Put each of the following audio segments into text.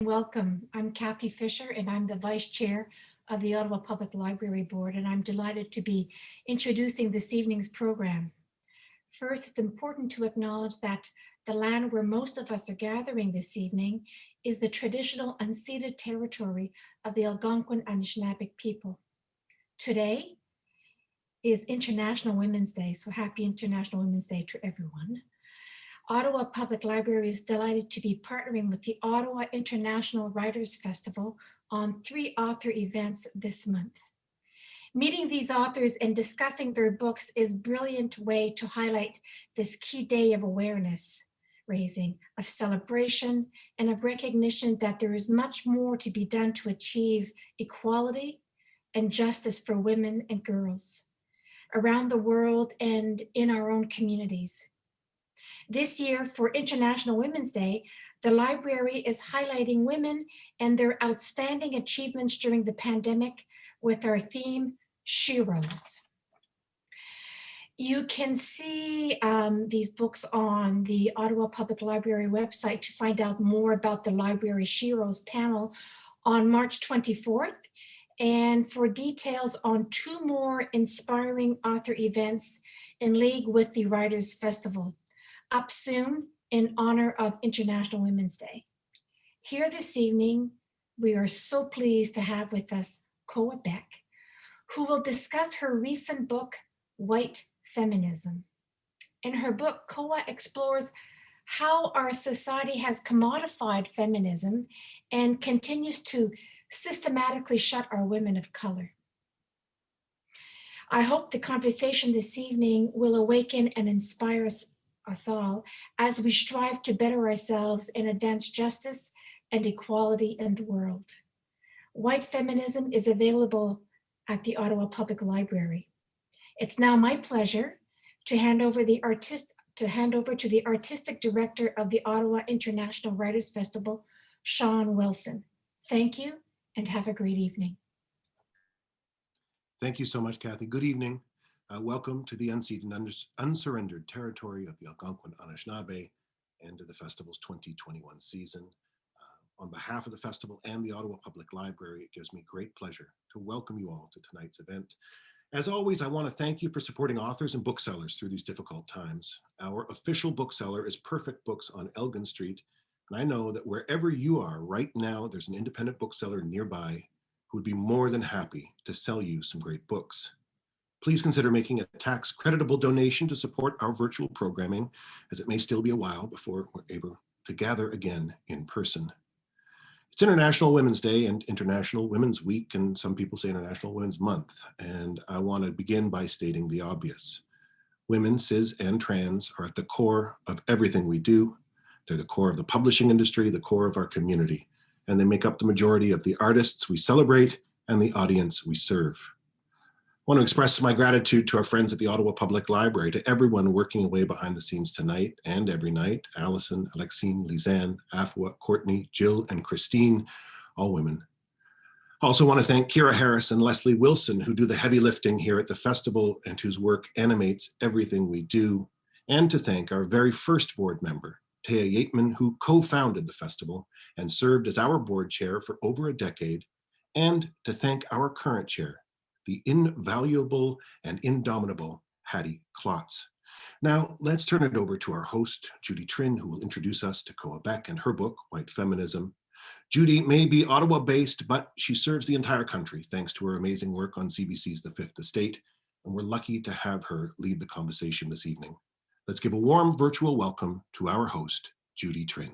Welcome. I'm Kathy Fisher, and I'm the Vice Chair of the Ottawa Public Library Board, and I'm delighted to be introducing this evening's program. First, it's important to acknowledge that the land where most of us are gathering this evening is the traditional unceded territory of the Algonquin Anishinaabe people. Today is International Women's Day, so happy International Women's Day to everyone. Ottawa Public Library is delighted to be partnering with the Ottawa International Writers Festival on 3 author events this month. Meeting these authors and discussing their books is a brilliant way to highlight this key day of awareness raising, of celebration, and of recognition that there is much more to be done to achieve equality and justice for women and girls around the world and in our own communities. This year, for International Women's Day, the library is highlighting women and their outstanding achievements during the pandemic with our theme, Sheroes. You can see these books on the Ottawa Public Library website to find out more about the Library Sheroes panel on March 24th, and for details on 2 more inspiring author events in league with the Writers Festival, up soon in honor of International Women's Day. Here this evening, we are so pleased to have with us Koa Beck, who will discuss her recent book, White Feminism. In her book, Koa explores how our society has commodified feminism and continues to systematically shut our women of color. I hope the conversation this evening will awaken and inspire us all as we strive to better ourselves and advance justice and equality in the world. White Feminism is available at the Ottawa Public Library. It's now my pleasure to hand over to the artistic director of the Ottawa International Writers Festival, Sean Wilson. Thank you and have a great evening. Thank you so much, Kathy. Good evening. Welcome to the unceded and unsurrendered territory of the Algonquin Anishinaabe and to the festival's 2021 season. On behalf of the festival and the Ottawa Public Library, it gives me great pleasure to welcome you all to tonight's event. As always, I want to thank you for supporting authors and booksellers through these difficult times. Our official bookseller is Perfect Books on Elgin Street, and I know that wherever you are right now, there's an independent bookseller nearby who would be more than happy to sell you some great books. Please consider making a tax creditable donation to support our virtual programming, as it may still be a while before we're able to gather again in person. It's International Women's Day and International Women's Week, and some people say International Women's Month. And I want to begin by stating the obvious. Women, cis and trans, are at the core of everything we do. They're the core of the publishing industry, the core of our community, and they make up the majority of the artists we celebrate and the audience we serve. I want to express my gratitude to our friends at the Ottawa Public Library, to everyone working away behind the scenes tonight and every night, Allison, Alexine, Lisanne, Afua, Courtney, Jill, and Christine, all women. I also want to thank Kira Harris and Leslie Wilson, who do the heavy lifting here at the festival and whose work animates everything we do, and to thank our very first board member, Taya Yateman, who co-founded the festival and served as our board chair for over a decade, and to thank our current chair, the invaluable and indomitable Hattie Klotz. Now, let's turn it over to our host, Judy Trin, who will introduce us to Koa Beck and her book, White Feminism. Judy may be Ottawa-based, but she serves the entire country thanks to her amazing work on CBC's The Fifth Estate, and we're lucky to have her lead the conversation this evening. Let's give a warm virtual welcome to our host, Judy Trin.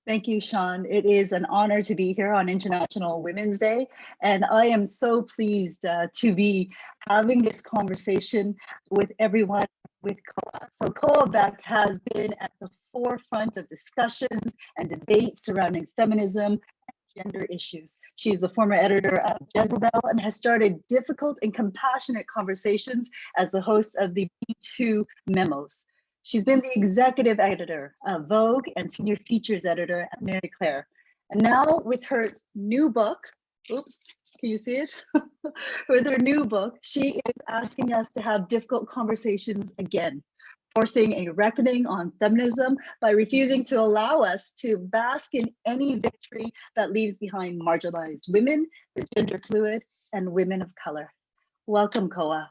Thank you, Sean. It is an honor to be here on International Women's Day, and I am so pleased to be having this conversation with everyone with Koa. So Koa Beck has been at the forefront of discussions and debates surrounding feminism and gender issues. She is the former editor of Jezebel and has started difficult and compassionate conversations as the host of the Me2 Memos. She's been the executive editor of Vogue and senior features editor at Mary Claire. And now with her new book, oops, can you see it? With her new book, she is asking us to have difficult conversations again. forcing a reckoning on feminism by refusing to allow us to bask in any victory that leaves behind marginalized women, the gender fluid, and women of color. Welcome, Koa.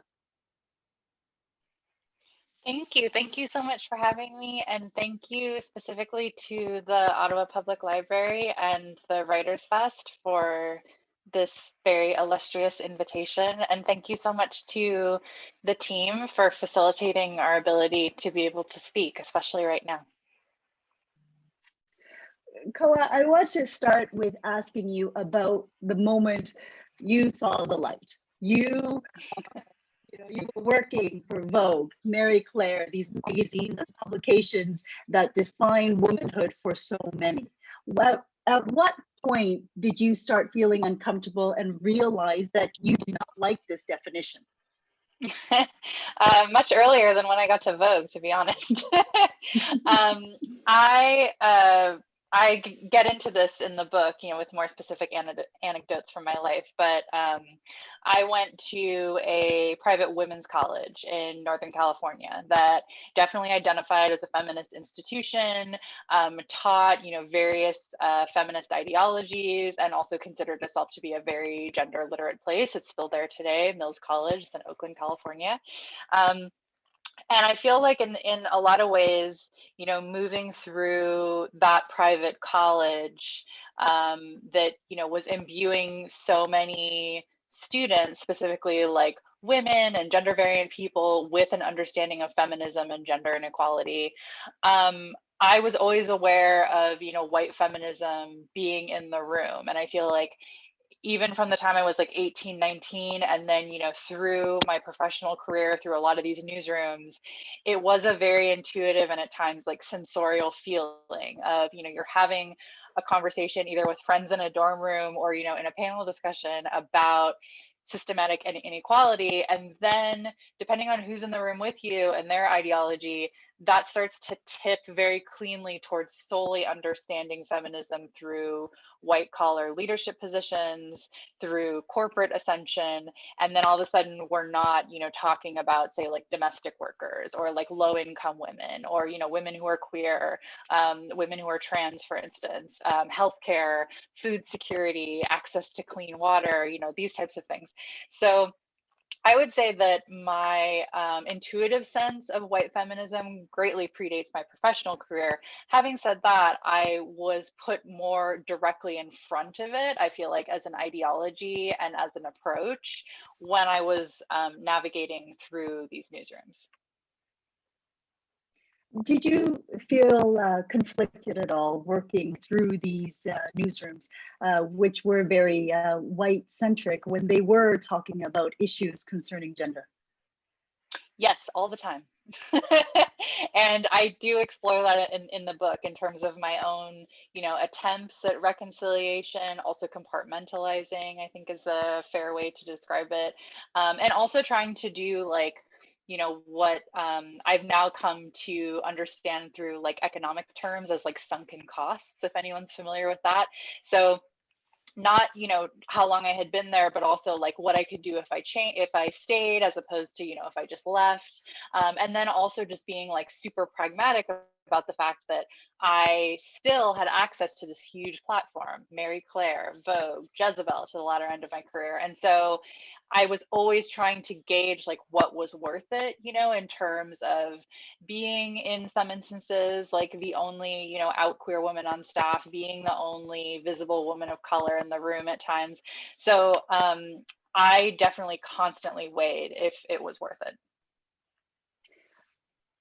Thank you. Thank you so much for having me. And thank you specifically to the Ottawa Public Library and the Writers Fest for this very illustrious invitation. And thank you so much to the team for facilitating our ability to be able to speak, especially right now. Koa, I want to start with asking you about the moment you saw the light. You were working for Vogue, Marie Claire, these magazines and publications that define womanhood for so many. Well, at what point did you start feeling uncomfortable and realize that you do not like this definition? Much earlier than when I got to Vogue, to be honest. I get into this in the book, with more specific anecdotes from my life, but I went to a private women's college in Northern California that definitely identified as a feminist institution, taught, various feminist ideologies, and also considered itself to be a very gender literate place. It's still there today, Mills College, it's in Oakland, California. And I feel like in a lot of ways, moving through that private college that, was imbuing so many students, specifically like women and gender variant people, with an understanding of feminism and gender inequality. I was always aware of, white feminism being in the room. And I feel like even from the time I was like 18, 19, and then, through my professional career, through a lot of these newsrooms, it was a very intuitive and at times like sensorial feeling of, you're having a conversation either with friends in a dorm room or, in a panel discussion about systematic inequality. And then depending on who's in the room with you and their ideology, that starts to tip very cleanly towards solely understanding feminism through white collar leadership positions, through corporate ascension. And then all of a sudden we're not, talking about, say, like domestic workers or like low income women or, women who are queer, women who are trans, for instance, healthcare, food security, access to clean water, these types of things. So I would say that my intuitive sense of white feminism greatly predates my professional career. Having said that, I was put more directly in front of it, I feel like, as an ideology and as an approach when I was navigating through these newsrooms. Did you feel conflicted at all working through these newsrooms, which were very white centric when they were talking about issues concerning gender? Yes, all the time. And I do explore that in the book in terms of my own, attempts at reconciliation, also compartmentalizing, I think is a fair way to describe it. And also trying to do like, what I've now come to understand through like economic terms as like sunken costs, if anyone's familiar with that. So not, how long I had been there, but also like what I could do if I stayed, as opposed to, if I just left. And then also just being like super pragmatic about the fact that I still had access to this huge platform, Marie Claire, Vogue, Jezebel, to the latter end of my career. And so I was always trying to gauge like what was worth it, in terms of being in some instances like the only, out queer woman on staff, being the only visible woman of color in the room at times. So I definitely constantly weighed if it was worth it.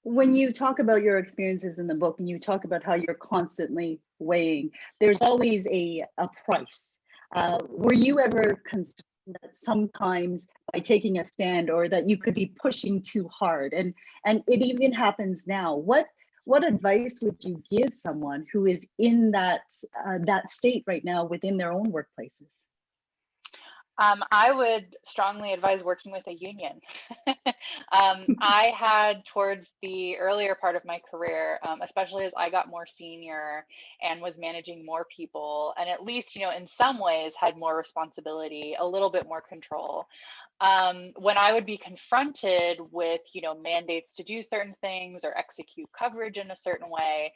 When you talk about your experiences in the book and you talk about how you're constantly weighing, there's always a price. Were you ever concerned that sometimes by taking a stand or that you could be pushing too hard? And it even happens now. What advice would you give someone who is in that state right now within their own workplaces? I would strongly advise working with a union. I had towards the earlier part of my career, especially as I got more senior and was managing more people, and at least, in some ways had more responsibility, a little bit more control. When I would be confronted with, mandates to do certain things or execute coverage in a certain way,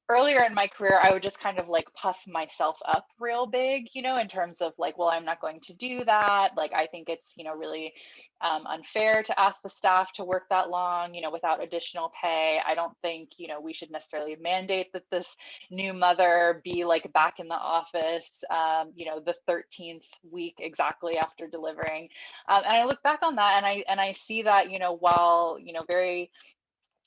earlier in my career, I would just kind of like puff myself up real big, in terms of like, well, I'm not going to do that. Like, I think it's, really unfair to ask the staff to work that long, without additional pay. I don't think, we should necessarily mandate that this new mother be like back in the office, the 13th week exactly after delivering. And I look back on that and I see that, while, very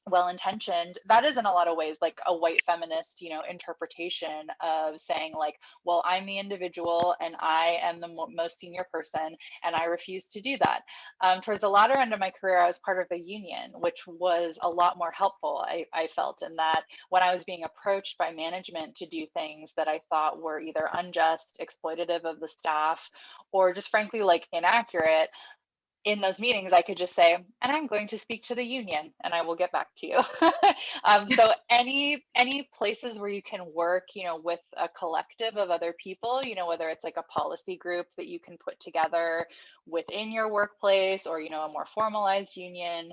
well intentioned, that is in a lot of ways like a white feminist interpretation of saying like, well, I'm the individual and I am the most senior person and I refuse to do that. Towards the latter end of my career, I was part of a union, which was a lot more helpful. I felt in that when I was being approached by management to do things that I thought were either unjust, exploitative of the staff, or just frankly like inaccurate, in those meetings, I could just say, and I'm going to speak to the union and I will get back to you. So any places where you can work, with a collective of other people, whether it's like a policy group that you can put together within your workplace or, a more formalized union,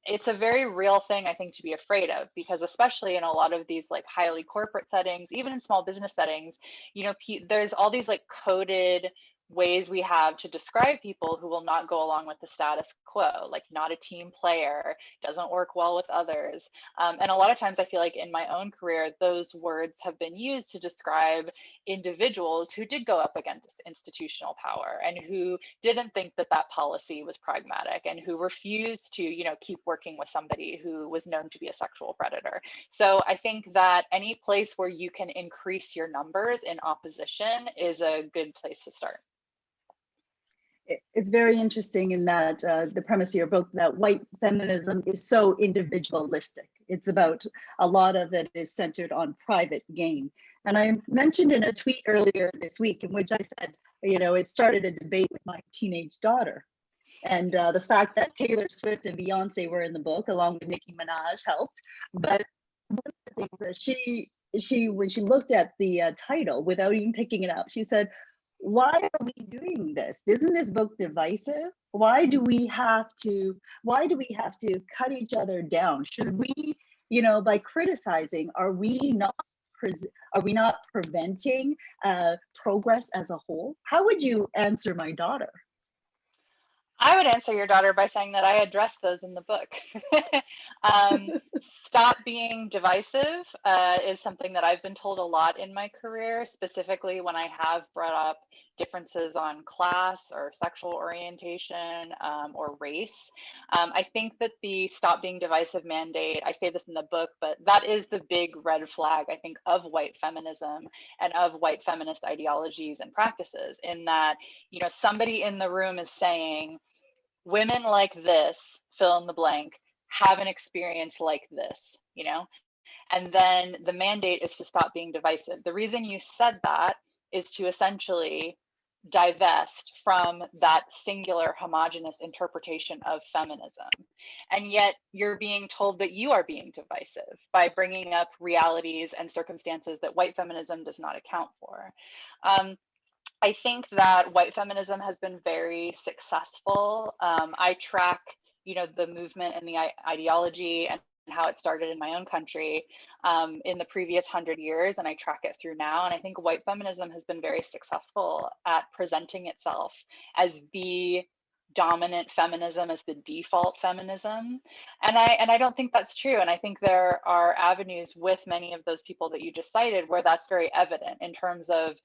it's a very real thing, I think, to be afraid of, because especially in a lot of these like highly corporate settings, even in small business settings, there's all these like coded ways we have to describe people who will not go along with the status quo, like not a team player, doesn't work well with others. And a lot of times I feel like in my own career, those words have been used to describe individuals who did go up against institutional power and who didn't think that that policy was pragmatic and who refused to, keep working with somebody who was known to be a sexual predator. So I think that any place where you can increase your numbers in opposition is a good place to start. It's very interesting in that the premise of your book, that white feminism is so individualistic. It's about, a lot of it is centered on private gain. And I mentioned in a tweet earlier this week in which I said, it started a debate with my teenage daughter. And the fact that Taylor Swift and Beyonce were in the book along with Nicki Minaj helped. But one of the things that she when she looked at the title without even picking it up, she said, why are we doing this? Isn't this book divisive? Why do we have to cut each other down? Should we, by criticizing, are we not preventing progress as a whole? How would you answer my daughter? I would answer your daughter by saying that I addressed those in the book. Stop being divisive is something that I've been told a lot in my career, specifically when I have brought up differences on class or sexual orientation or race. I think that the stop being divisive mandate, I say this in the book, but that is the big red flag, I think, of white feminism and of white feminist ideologies and practices, in that, somebody in the room is saying, women like this, fill in the blank, have an experience like this, and then the mandate is to stop being divisive. The reason you said that is to essentially divest from that singular homogenous interpretation of feminism. And yet you're being told that you are being divisive by bringing up realities and circumstances that white feminism does not account for. I think that white feminism has been very successful. I track, the movement and the ideology and how it started in my own country in the previous 100 years, and I track it through now. And I think white feminism has been very successful at presenting itself as the dominant feminism, as the default feminism, and I don't think that's true. And I think there are avenues with many of those people that you just cited where that's very evident, in terms of,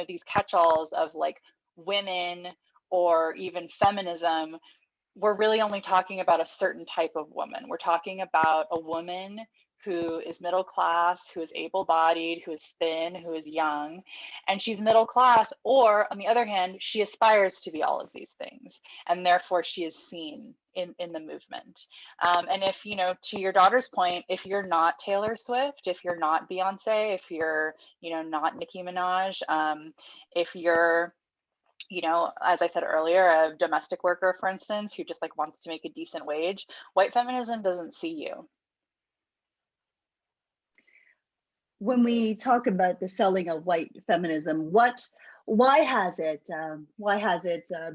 these catch-alls of like women or even feminism. We're really only talking about a certain type of woman. We're talking about a woman who is middle class, who is able-bodied, who is thin, who is young, and she's middle class. Or on the other hand, she aspires to be all of these things, and therefore she is seen in the movement. And if, to your daughter's point, if you're not Taylor Swift, if you're not Beyonce, if you're, not Nicki Minaj, if you're you know, as I said earlier, a domestic worker, for instance, who just like wants to make a decent wage, white feminism doesn't see you. When we talk about the selling of white feminism, why has it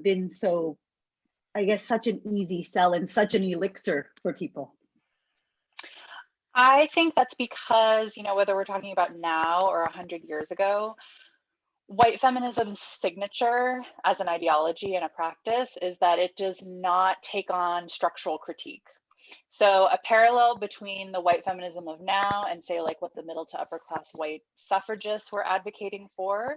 been so, I guess, such an easy sell and such an elixir for people? I think that's because, you know, whether we're talking about now or 100 years ago, white feminism's signature as an ideology and a practice is that it does not take on structural critique. So a parallel between the white feminism of now and say like what the middle to upper class white suffragists were advocating for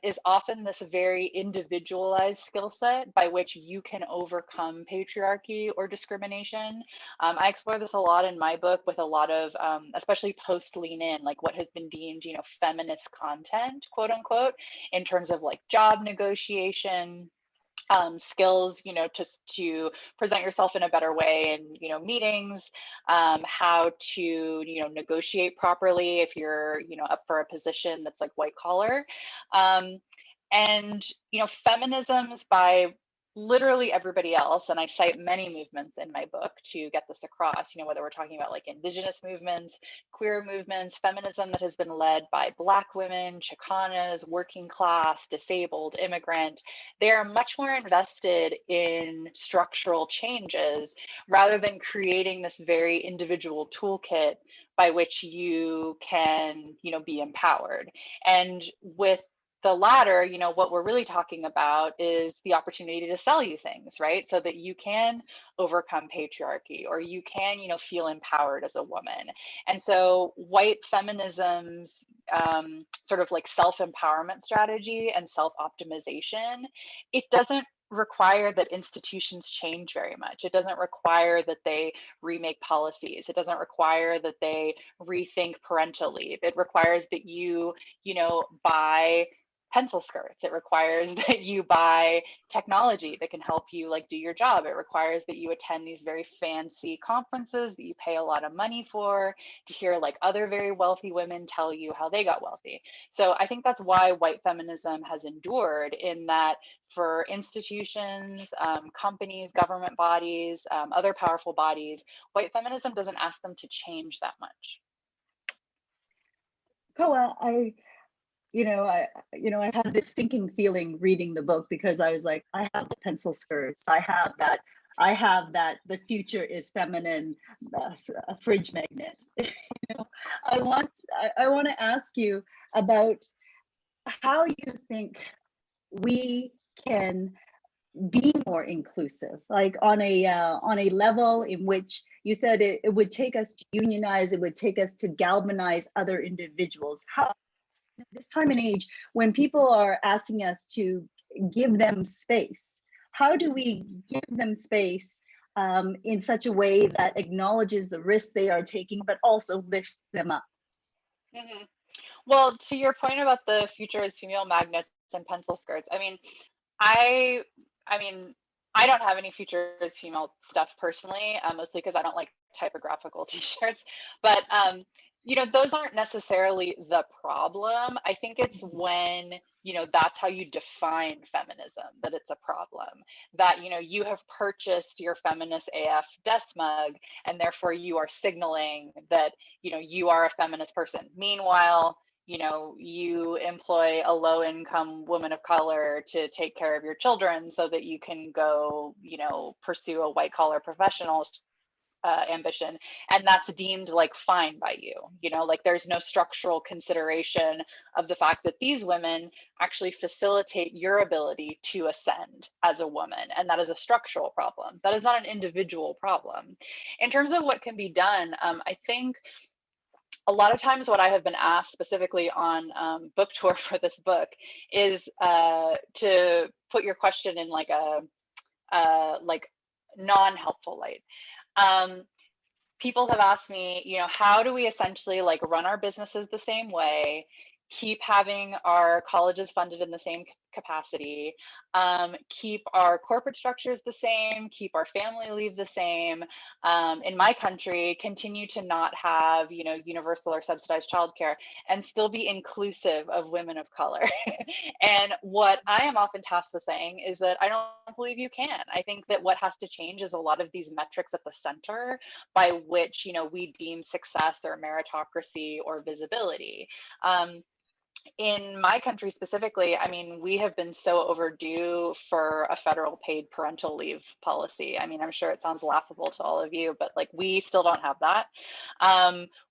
is often this very individualized skill set by which you can overcome patriarchy or discrimination. I explore this a lot in my book with a lot of, especially post Lean In, like what has been deemed, you know, feminist content, quote unquote, in terms of like job negotiation, skills, you know, just to present yourself in a better way in, you know, meetings, how to, you know, negotiate properly if you're, you know, up for a position that's like white collar. Um, and, you know, feminisms by literally everybody else, and I cite many movements in my book to get this across, you know, whether we're talking about like indigenous movements, queer movements, feminism that has been led by Black women, Chicanas, working class, disabled, immigrant, they are much more invested in structural changes rather than creating this very individual toolkit by which you can, you know, be empowered. And with the latter, you know, what we're really talking about is the opportunity to sell you things, right? So that you can overcome patriarchy or you can, you know, feel empowered as a woman. And so white feminism's sort of like self-empowerment strategy and self-optimization, it doesn't require that institutions change very much. It doesn't require that they remake policies. It doesn't require that they rethink parental leave. It requires that you know, buy pencil skirts. It requires that you buy technology that can help you like do your job. It requires that you attend these very fancy conferences that you pay a lot of money for to hear like other very wealthy women tell you how they got wealthy. So I think that's why white feminism has endured, in that for institutions, companies, government bodies, other powerful bodies, white feminism doesn't ask them to change that much. Koa, I had this sinking feeling reading the book because I was like, I have the pencil skirts, I have that the future is feminine, a fridge magnet. You know, I want to ask you about how you think we can be more inclusive, like on a level in which you said it would take us to unionize, it would take us to galvanize other individuals. How, this time and age, when people are asking us to give them space, how do we give them space in such a way that acknowledges the risks they are taking, but also lifts them up? Mhm. Well, to your point about the future is female magnets and pencil skirts, I, I mean, I don't have any futures female stuff personally, mostly because I don't like typographical t-shirts. But you know, those aren't necessarily the problem. I think it's when, you know, that's how you define feminism, that it's a problem. That, you know, you have purchased your feminist AF desk mug, and therefore you are signaling that, you know, you are a feminist person. Meanwhile, you know, you employ a low income woman of color to take care of your children so that you can go, you know, pursue a white collar professional ambition, and that's deemed like fine by you. You know, like there's no structural consideration of the fact that these women actually facilitate your ability to ascend as a woman, and that is a structural problem. That is not an individual problem. In terms of what can be done, I think a lot of times what I have been asked specifically on book tour for this book is to put your question in like a like non-helpful light. Um, People have asked me, you know, how do we essentially like run our businesses the same way, keep having our colleges funded in the same capacity, keep our corporate structures the same, keep our family leave the same, in my country, continue to not have, universal or subsidized childcare, and still be inclusive of women of color. And what I am often tasked with saying is that I don't believe you can. I think that what has to change is a lot of these metrics at the center by which, we deem success or meritocracy or visibility. In my country specifically, I mean, we have been so overdue for a federal paid parental leave policy. I mean, I'm sure it sounds laughable to all of you, but like we still don't have that.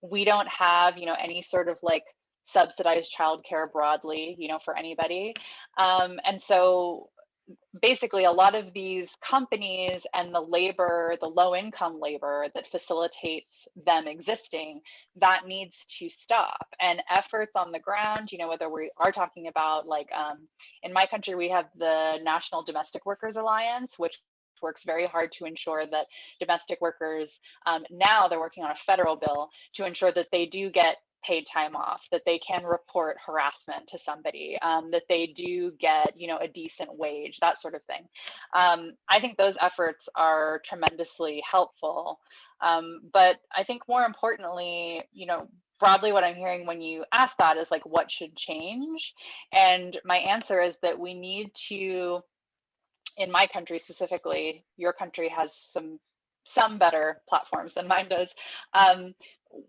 We don't have, any sort of like subsidized childcare broadly, for anybody. And so basically a lot of these companies and the labor, the low income labor that facilitates them existing, that needs to stop. And efforts on the ground, whether we are talking about like, in my country, we have the National Domestic Workers Alliance, which works very hard to ensure that domestic workers, now they're working on a federal bill to ensure that they do get paid time off, that they can report harassment to somebody, that they do get, a decent wage, that sort of thing. I think those efforts are tremendously helpful. But I think more importantly, broadly what I'm hearing when you ask that is like, what should change? And my answer is that we need to, in my country specifically, your country has some better platforms than mine does.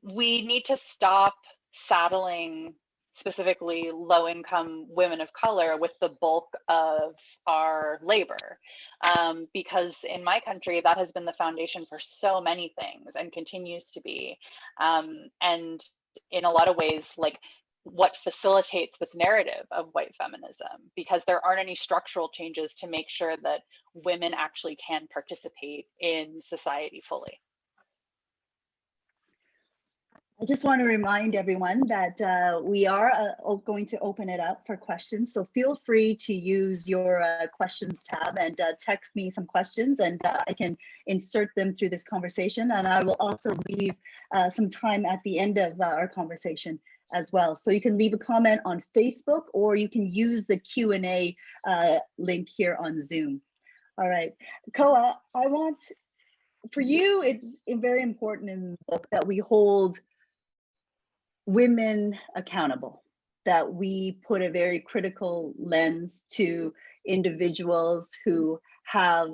We need to stop saddling specifically low income women of color with the bulk of our labor. Because in my country, that has been the foundation for so many things and continues to be. And in a lot of ways, like what facilitates this narrative of white feminism, because there aren't any structural changes to make sure that women actually can participate in society fully. I just want to remind everyone that we are going to open it up for questions. So feel free to use your questions tab and text me some questions, and I can insert them through this conversation. And I will also leave some time at the end of our conversation as well. So you can leave a comment on Facebook, or you can use the Q&A link here on Zoom. All right, Koa, I want, for you, it's very important in the book that we hold women accountable, that we put a very critical lens to individuals who have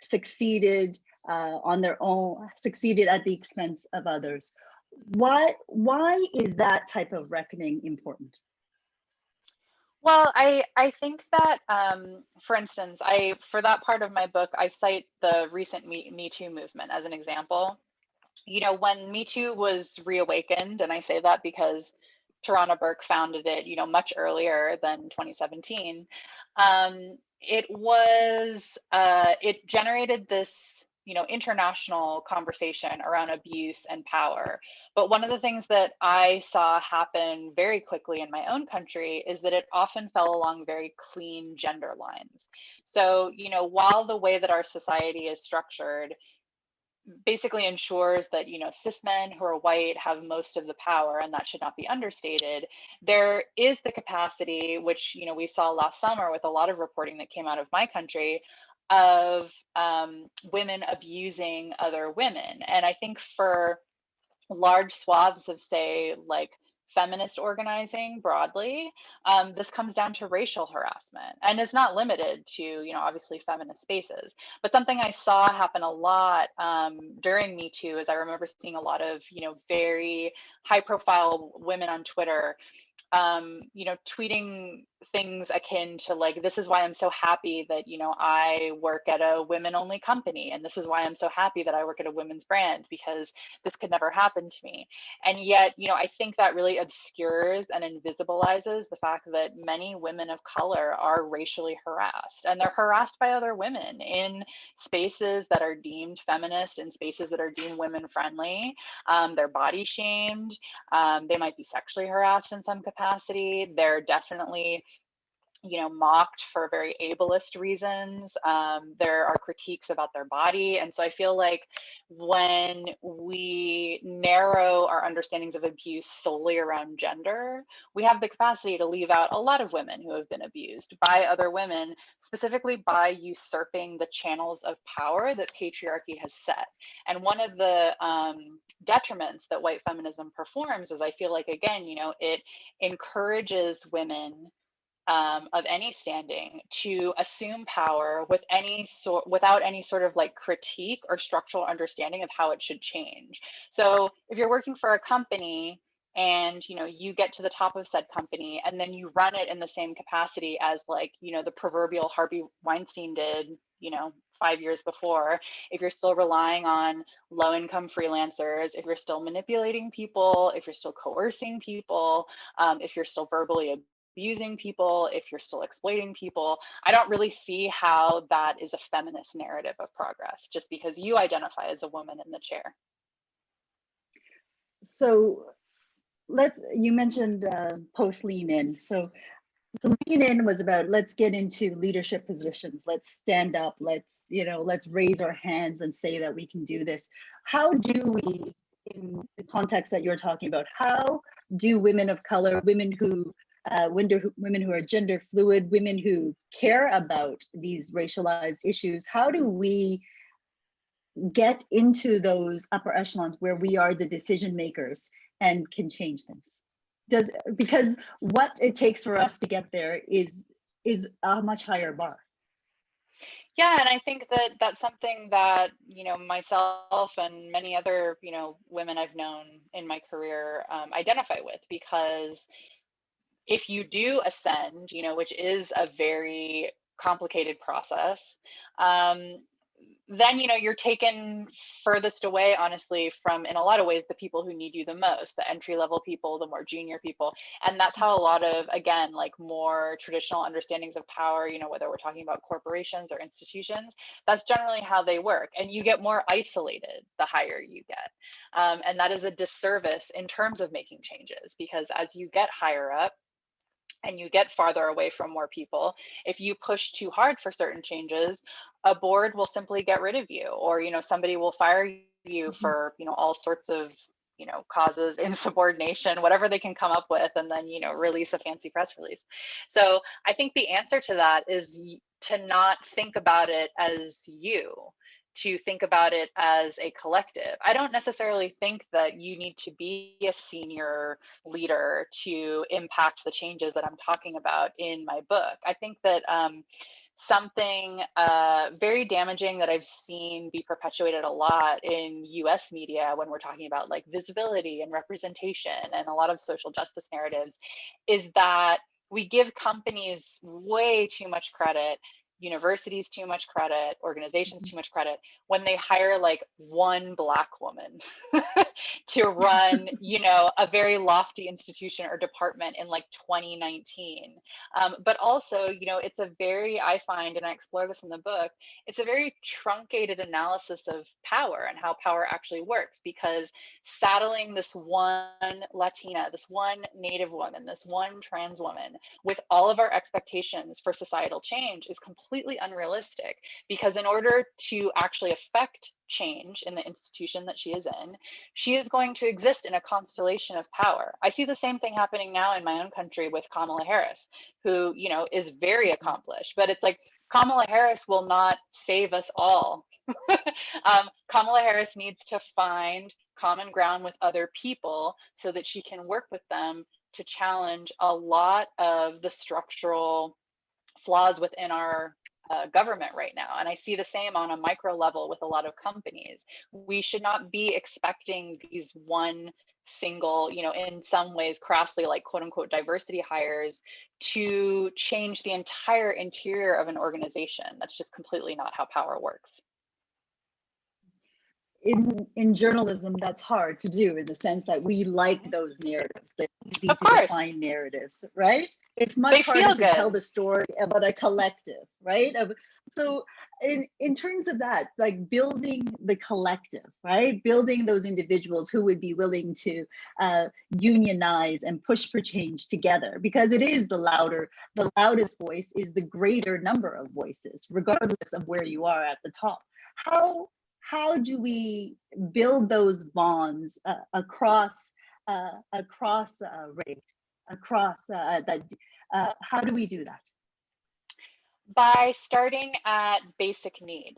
succeeded on their own, succeeded at the expense of others. Why is that type of reckoning important? Well, I think that, for instance, for that part of my book, I cite the recent Me Too movement as an example. When Me Too was reawakened, and I say that because Tarana Burke founded it, much earlier than 2017, it generated this, international conversation around abuse and power. But one of the things that I saw happen very quickly in my own country is that it often fell along very clean gender lines. So, while the way that our society is structured basically ensures that cis men who are white have most of the power, and that should not be understated, there is the capacity, which we saw last summer with a lot of reporting that came out of my country, of women abusing other women. And I think for large swaths of, say, like feminist organizing broadly, this comes down to racial harassment, and is not limited to, obviously feminist spaces. But something I saw happen a lot during Me Too is I remember seeing a lot of, very high profile women on Twitter, tweeting things akin to like, this is why I'm so happy that, I work at a women only company. And this is why I'm so happy that I work at a women's brand, because this could never happen to me. And yet, I think that really obscures and invisibilizes the fact that many women of color are racially harassed, and they're harassed by other women in spaces that are deemed feminist, in spaces that are deemed women friendly. They're body shamed. They might be sexually harassed in some capacity. They're definitely mocked for very ableist reasons. There are critiques about their body. And so I feel like when we narrow our understandings of abuse solely around gender, we have the capacity to leave out a lot of women who have been abused by other women, specifically by usurping the channels of power that patriarchy has set. And one of the detriments that white feminism performs is, I feel like, again, it encourages women of any standing to assume power without any sort of like critique or structural understanding of how it should change. So if you're working for a company and you get to the top of said company and then you run it in the same capacity as like the proverbial Harvey Weinstein did 5 years before, if you're still relying on low-income freelancers, if you're still manipulating people, if you're still coercing people, if you're still verbally abusing people, if you're still exploiting people, I don't really see how that is a feminist narrative of progress, just because you identify as a woman in the chair. So you mentioned post Lean In. So Lean In was about, let's get into leadership positions. Let's stand up. Let's raise our hands and say that we can do this. How do we, in the context that you're talking about, how do women of color, women who are gender fluid, women who care about these racialized issues, how do we get into those upper echelons where we are the decision makers and can change things? Because what it takes for us to get there is a much higher bar. Yeah, and I think that that's something that myself and many other women I've known in my career identify with, because if you do ascend, which is a very complicated process, then you're taken furthest away, honestly, from, in a lot of ways, the people who need you the most, the entry level people, the more junior people. And that's how a lot of, again, like more traditional understandings of power, whether we're talking about corporations or institutions, that's generally how they work. And you get more isolated the higher you get. And that is a disservice in terms of making changes, because as you get higher up and you get farther away from more people, if you push too hard for certain changes, a board will simply get rid of you, or somebody will fire you for all sorts of causes, insubordination, whatever they can come up with, and then release a fancy press release. So I think the answer to that is to not think about it as to think about it as a collective. I don't necessarily think that you need to be a senior leader to impact the changes that I'm talking about in my book. I think that something very damaging that I've seen be perpetuated a lot in US media when we're talking about like visibility and representation and a lot of social justice narratives is that we give companies way too much credit, universities too much credit, organizations too much credit when they hire like one Black woman to run, a very lofty institution or department in like 2019. But also, it's a very, I find, and I explore this in the book, it's a very truncated analysis of power and how power actually works, because saddling this one Latina, this one Native woman, this one trans woman with all of our expectations for societal change is completely unrealistic, because in order to actually affect change in the institution that she is in, she is going to exist in a constellation of power. I see the same thing happening now in my own country with Kamala Harris, who, is very accomplished, but it's like Kamala Harris will not save us all. Kamala Harris needs to find common ground with other people so that she can work with them to challenge a lot of the structural flaws within our government right now. And I see the same on a micro level with a lot of companies. We should not be expecting these one single, in some ways crassly like quote unquote diversity hires to change the entire interior of an organization. That's just completely not how power works. in journalism, that's hard to do, in the sense that we like those narratives, the easy Of to course, define narratives, right? It's they much harder feel to tell good. the story about a collective, right? So in terms of that, like building the collective, right? Building those individuals who would be willing to unionize and push for change together, because it is the loudest voice is the greater number of voices, regardless of where you are at the top. How do we build those bonds across race, across that? How do we do that? By starting at basic need.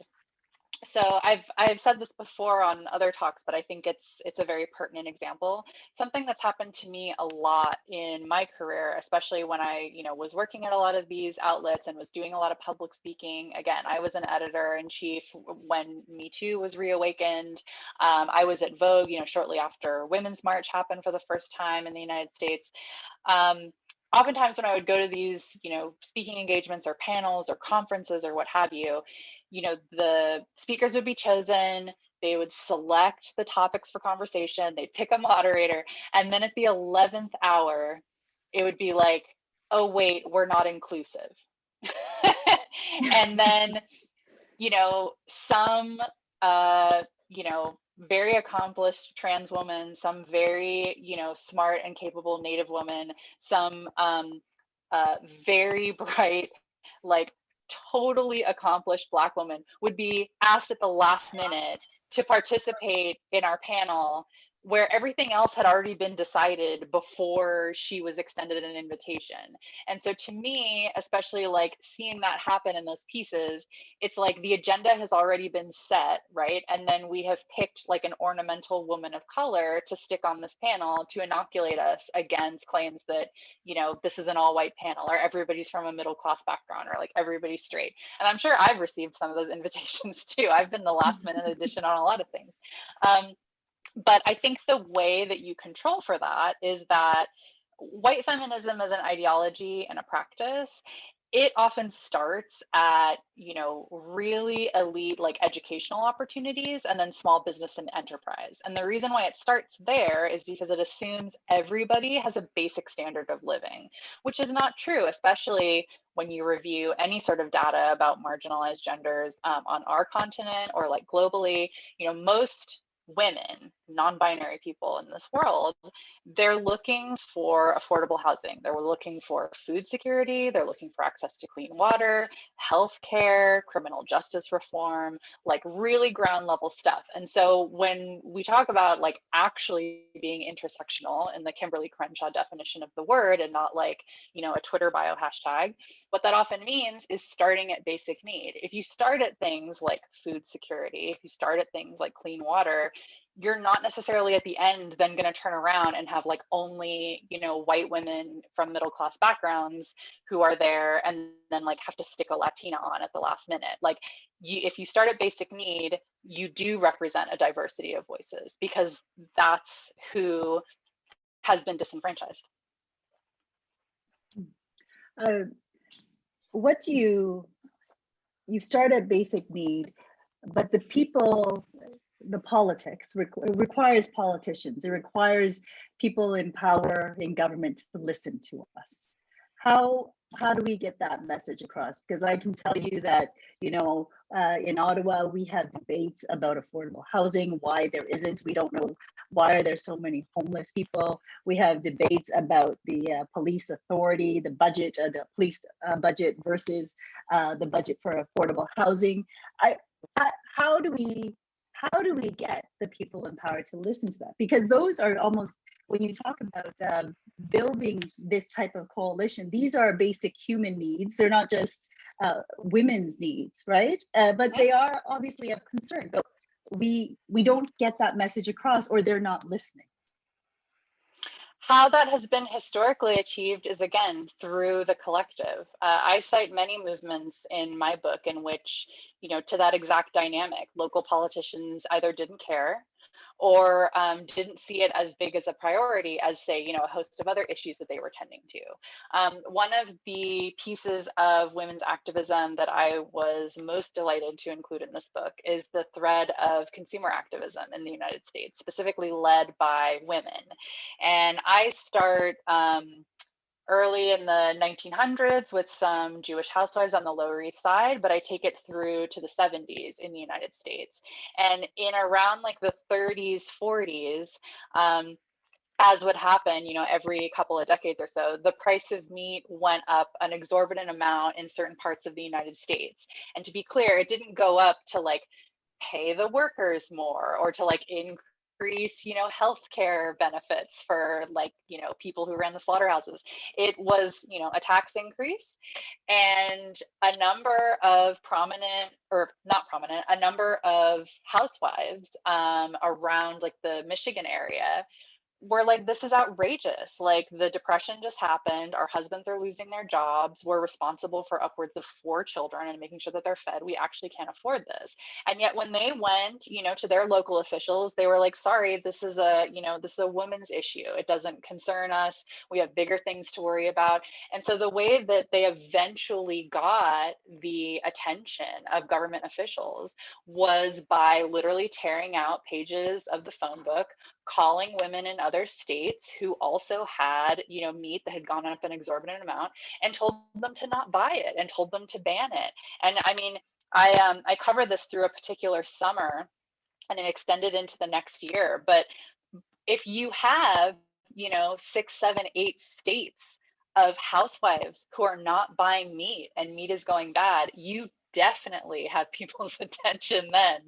So I've said this before on other talks, but I think it's a very pertinent example. Something that's happened to me a lot in my career, especially when I, was working at a lot of these outlets and was doing a lot of public speaking. Again, I was an editor in chief when Me Too was reawakened. I was at Vogue, shortly after Women's March happened for the first time in the United States. Oftentimes when I would go to these, speaking engagements or panels or conferences or what have you, the speakers would be chosen, they would select the topics for conversation, they'd pick a moderator, and then at the 11th hour, it would be like, oh, wait, we're not inclusive. And then, some, very accomplished trans woman, some very, smart and capable Native woman, some very bright, like totally accomplished Black woman would be asked at the last minute to participate in our panel, where everything else had already been decided before she was extended an invitation. And so to me, especially like seeing that happen in those pieces, it's like the agenda has already been set, right? And then we have picked like an ornamental woman of color to stick on this panel to inoculate us against claims that, this is an all white panel, or everybody's from a middle class background, or like everybody's straight. And I'm sure I've received some of those invitations too. I've been the last minute addition on a lot of things. But I think the way that you control for that is that white feminism as an ideology and a practice, it often starts at, really elite like educational opportunities and then small business and enterprise. And the reason why it starts there is because it assumes everybody has a basic standard of living, which is not true, especially when you review any sort of data about marginalized genders on our continent or like globally. Most women, non-binary people in this world, they're looking for affordable housing. They're looking for food security. They're looking for access to clean water, healthcare, criminal justice reform, like really ground level stuff. And so when we talk about like actually being intersectional in the Kimberly Crenshaw definition of the word and not like, a Twitter bio hashtag, what that often means is starting at basic need. If you start at things like food security, if you start at things like clean water, you're not necessarily at the end then going to turn around and have like only white women from middle class backgrounds who are there and then like have to stick a Latina on at the last minute. Like if you start at basic need, you do represent a diversity of voices because that's who has been disenfranchised. What you start at basic need, but the people, the politics requires politicians. It requires people in power in government to listen to us. How do we get that message across? Because I can tell you that, in Ottawa, we have debates about affordable housing, why there isn't. We don't know why are there so many homeless people. We have debates about the police authority, the budget, the police budget versus the budget for affordable housing. How do we get the people in power to listen to that? Because those are almost, when you talk about building this type of coalition, these are basic human needs. They're not just women's needs, right? But they are obviously of concern. But we don't get that message across, or they're not listening. How that has been historically achieved is, again, through the collective. I cite many movements in my book in which, to that exact dynamic, local politicians either didn't care or didn't see it as big as a priority as, say, a host of other issues that they were tending to. One of the pieces of women's activism that I was most delighted to include in this book is the thread of consumer activism in the United States, specifically led by women. And I start early in the 1900s with some Jewish housewives on the Lower East Side, but I take it through to the 70s in the United States. And in around like the 30s, 40s, as would happen, every couple of decades or so, the price of meat went up an exorbitant amount in certain parts of the United States. And to be clear, it didn't go up to like pay the workers more or to like increase healthcare benefits for like people who ran the slaughterhouses. It was a tax increase, and a number of prominent, or not prominent, a number of housewives around like the Michigan area we're like, this is outrageous. Like, the depression just happened. Our husbands are losing their jobs. We're responsible for upwards of 4 children and making sure that they're fed. We actually can't afford this. And yet when they went, to their local officials, they were like, sorry, this is a women's issue. It doesn't concern us. We have bigger things to worry about. And so the way that they eventually got the attention of government officials was by literally tearing out pages of the phone book, calling women in other states who also had, meat that had gone up an exorbitant amount, and told them to not buy it and told them to ban it. And I mean, I covered this through a particular summer and it extended into the next year. But if you have, 6, 7, 8 states of housewives who are not buying meat and meat is going bad, you definitely have people's attention then,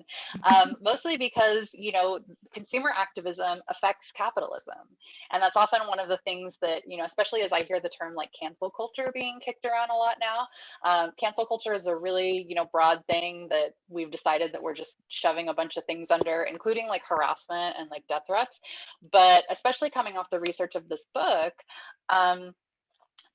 mostly because consumer activism affects capitalism, and that's often one of the things that especially as I hear the term like cancel culture being kicked around a lot now. Cancel culture is a really broad thing that we've decided that we're just shoving a bunch of things under, including like harassment and like death threats. But especially coming off the research of this book,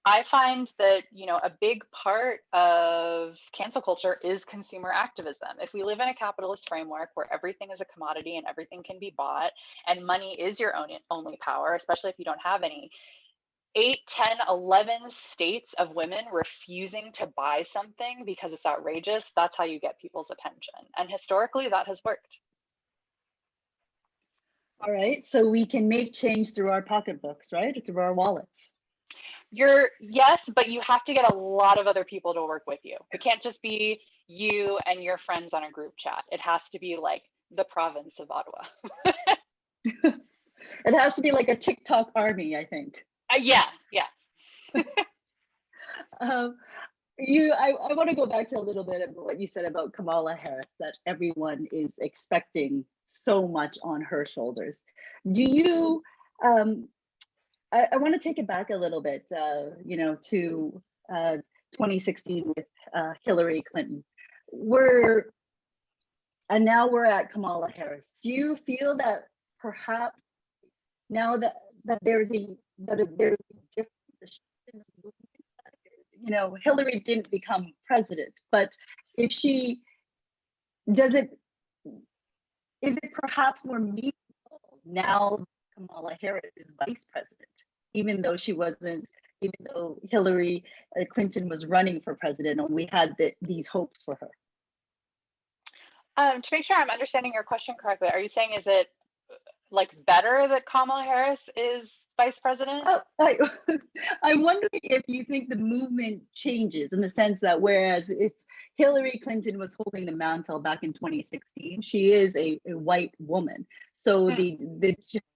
I find that, a big part of cancel culture is consumer activism. If we live in a capitalist framework where everything is a commodity and everything can be bought and money is your only power, especially if you don't have any, 8, 10, 11 states of women refusing to buy something because it's outrageous, that's how you get people's attention. And historically, that has worked. All right, so we can make change through our pocketbooks, right? Through our wallets. Yes, but you have to get a lot of other people to work with you. It can't just be you and your friends on a group chat. It has to be like the province of Ottawa. It has to be like a TikTok army, I think. Yeah. I want to go back to a little bit of what you said about Kamala Harris, that everyone is expecting so much on her shoulders. Do you, I want to take it back a little bit, to 2016 with Hillary Clinton. And now we're at Kamala Harris. Do you feel that perhaps now that there's a difference in the movement? Hillary didn't become president, but if she is it perhaps more meaningful now Kamala Harris is vice president, even though Hillary Clinton was running for president and we had these hopes for her? To make sure I'm understanding your question correctly, are you saying, is it like better that Kamala Harris is vice president? I'm wondering if you think the movement changes in the sense that whereas if Hillary Clinton was holding the mantle back in 2016, she is a white woman. So the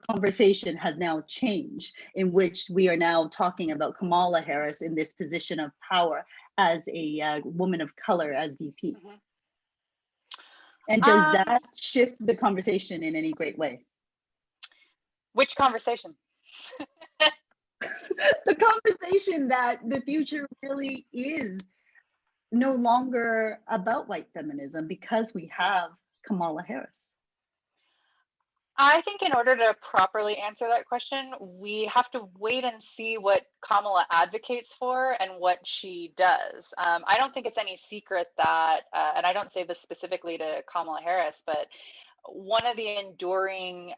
conversation has now changed, in which we are now talking about Kamala Harris in this position of power as a woman of color as VP. Mm-hmm. And does that shift the conversation in any great way? Which conversation? The conversation that the future really is no longer about white feminism because we have Kamala Harris. I think in order to properly answer that question, we have to wait and see what Kamala advocates for and what she does. I don't think it's any secret that, and I don't say this specifically to Kamala Harris, but one of the enduring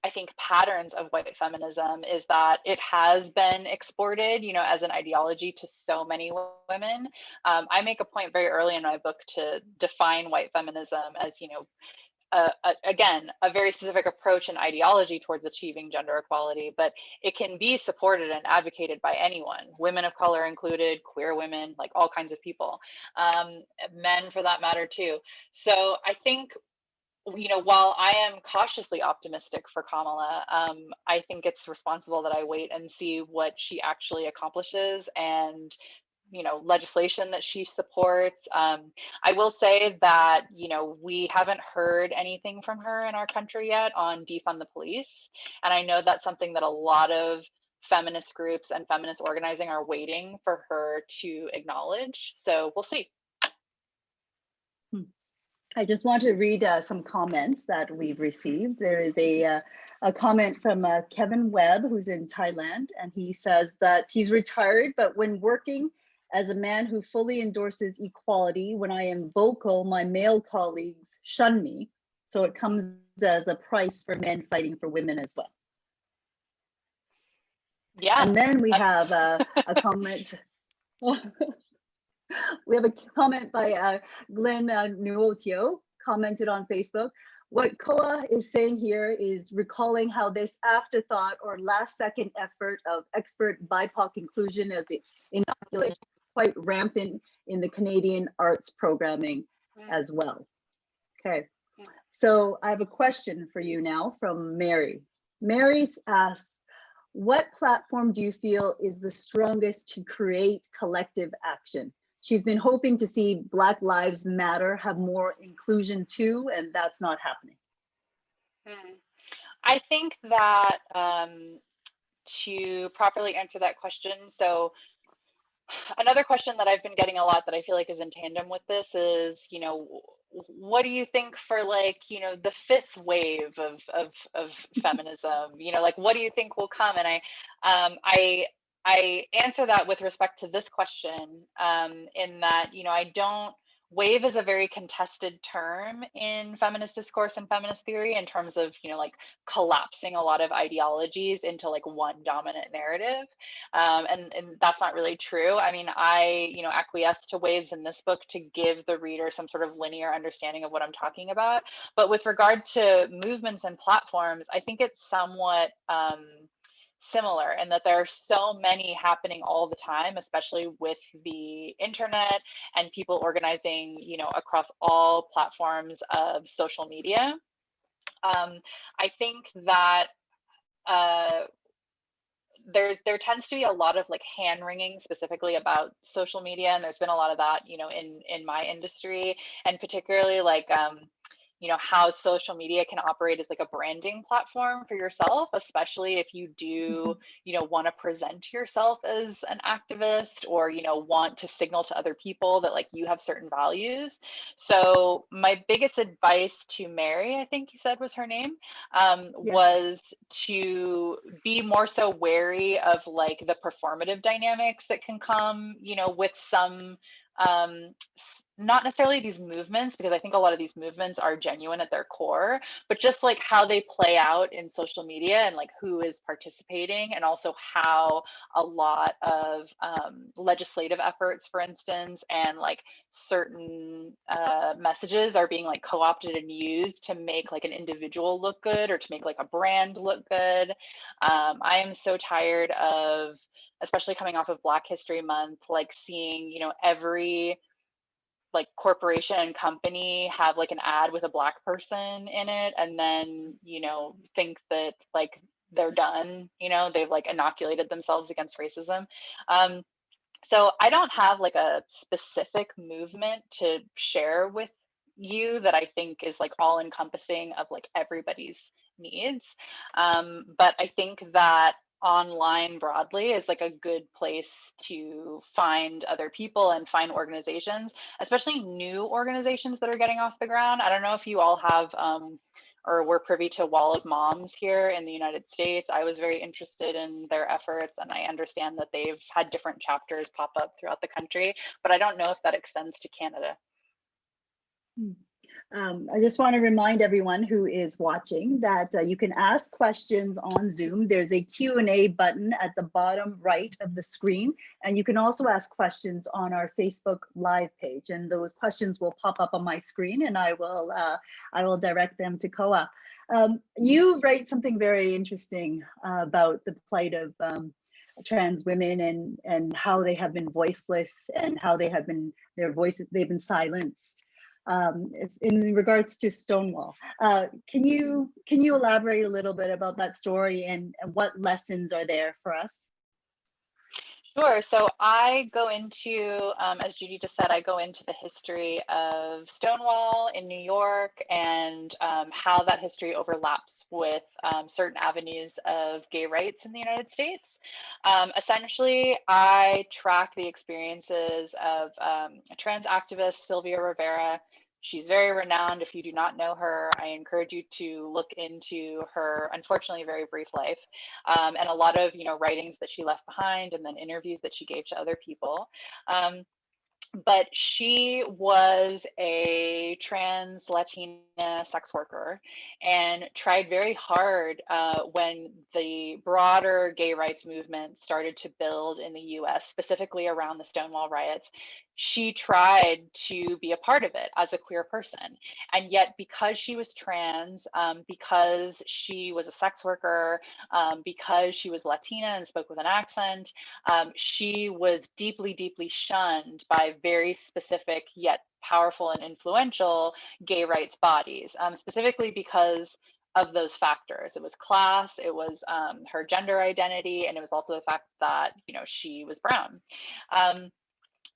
I think patterns of white feminism is that it has been exported, as an ideology to so many women. I make a point very early in my book to define white feminism as, again, a very specific approach and ideology towards achieving gender equality, but it can be supported and advocated by anyone, women of color included, queer women, like all kinds of people, men for that matter too. So I think, while I am cautiously optimistic for Kamala, I think it's responsible that I wait and see what she actually accomplishes and legislation that she supports. I will say that we haven't heard anything from her in our country yet on defund the police, and I know that's something that a lot of feminist groups and feminist organizing are waiting for her to acknowledge. So we'll see. I just want to read some comments that we've received. There is a comment from Kevin Webb, who's in Thailand, and he says that he's retired, but when working as a man who fully endorses equality, when I am vocal, my male colleagues shun me. So it comes as a price for men fighting for women as well. Yeah. And then we have a comment. We have a comment by Glenn Nuotio, commented on Facebook. What Koa is saying here is recalling how this afterthought or last second effort of expert BIPOC inclusion as the inoculation is quite rampant in the Canadian arts programming as well. Okay, so I have a question for you now from Mary. Mary asks, what platform do you feel is the strongest to create collective action? She's been hoping to see Black Lives Matter have more inclusion too, and that's not happening. I think that to properly answer that question, so another question that I've been getting a lot that I feel like is in tandem with this is, what do you think for the fifth wave of feminism? What do you think will come? And I answer that with respect to this question, in that, wave is a very contested term in feminist discourse and feminist theory in terms of, collapsing a lot of ideologies into one dominant narrative. And that's not really true. I mean, I, acquiesce to waves in this book to give the reader some sort of linear understanding of what I'm talking about. But with regard to movements and platforms, I think it's somewhat, similar in that there are so many happening all the time, especially with the internet and people organizing, across all platforms of social media. I think that there tends to be a lot of hand wringing specifically about social media, and there's been a lot of that, in my industry, and particularly how social media can operate as a branding platform for yourself, especially if you do, want to present yourself as an activist or, want to signal to other people that you have certain values. So my biggest advice to Mary, I think you said was her name, was to be more so wary of the performative dynamics that can come, with some, not necessarily these movements, because I think a lot of these movements are genuine at their core, but just how they play out in social media and who is participating, and also how a lot of legislative efforts, for instance, and certain messages are being co-opted and used to make an individual look good or to make a brand look good. I am so tired of, especially coming off of Black History Month, seeing, every corporation and company have an ad with a Black person in it, and then think that they're done, they've inoculated themselves against racism. So I don't have a specific movement to share with you that I think is all encompassing of everybody's needs, but I think that online broadly is a good place to find other people and find organizations, especially new organizations that are getting off the ground. I don't know if you all have or were privy to Wall of Moms here in the United States. I was very interested in their efforts, and I understand that they've had different chapters pop up throughout the country, but I don't know if that extends to Canada. I just want to remind everyone who is watching that you can ask questions on Zoom. There's a Q&A button at the bottom right of the screen, and you can also ask questions on our Facebook Live page, and those questions will pop up on my screen, and I will direct them to Koa. You write something very interesting about the plight of trans women and how they have been voiceless and how they have been they've been silenced. It's in regards to Stonewall. Can you elaborate a little bit about that story and what lessons are there for us? Sure. So I go into, as Judy just said, I go into the history of Stonewall in New York and how that history overlaps with certain avenues of gay rights in the United States. Essentially, I track the experiences of a trans activist, Sylvia Rivera. She's very renowned. If you do not know her, I encourage you to look into her, unfortunately, very brief life, and a lot of writings that she left behind, and then interviews that she gave to other people. But she was a trans Latina sex worker and tried very hard when the broader gay rights movement started to build in the US, specifically around the Stonewall riots. She tried to be a part of it as a queer person. And yet, because she was trans, because she was a sex worker, because she was Latina and spoke with an accent, she was deeply, deeply shunned by very specific yet powerful and influential gay rights bodies, specifically because of those factors. It was class, it was her gender identity, and it was also the fact that she was brown.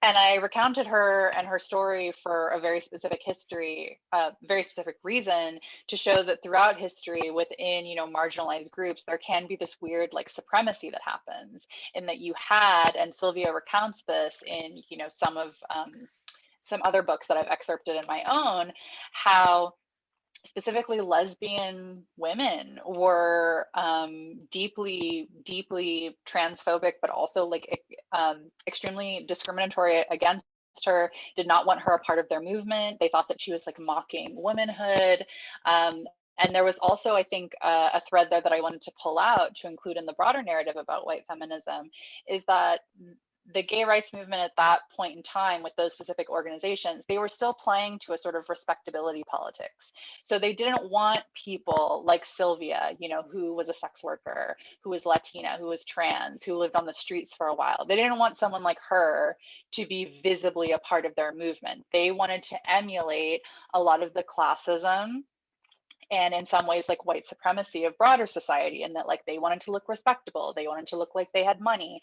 And I recounted her and her story for a very specific history, very specific reason, to show that throughout history within, marginalized groups, there can be this weird supremacy that happens, in that you had, and Sylvia recounts this in, some other books that I've excerpted in my own, how specifically lesbian women were deeply, deeply transphobic, but also extremely discriminatory against her, did not want her a part of their movement. They thought that she was mocking womanhood. And there was also, I think, a thread there that I wanted to pull out to include in the broader narrative about white feminism, is that the gay rights movement at that point in time, with those specific organizations, they were still playing to a sort of respectability politics. So they didn't want people like Sylvia, who was a sex worker, who was Latina, who was trans, who lived on the streets for a while. They didn't want someone like her to be visibly a part of their movement. They wanted to emulate a lot of the classism and in some ways white supremacy of broader society, and that they wanted to look respectable, they wanted to look like they had money,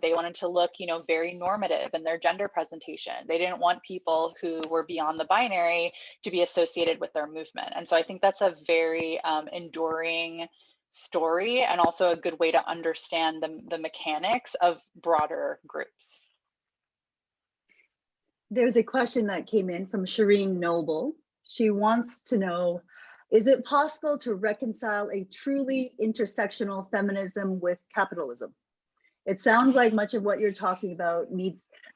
they wanted to look very normative in their gender presentation. They didn't want people who were beyond the binary to be associated with their movement. And so I think that's a very enduring story, and also a good way to understand the mechanics of broader groups. There's a question that came in from Shireen Noble. She wants to know, is it possible to reconcile a truly intersectional feminism with capitalism? It sounds like much of what you're talking about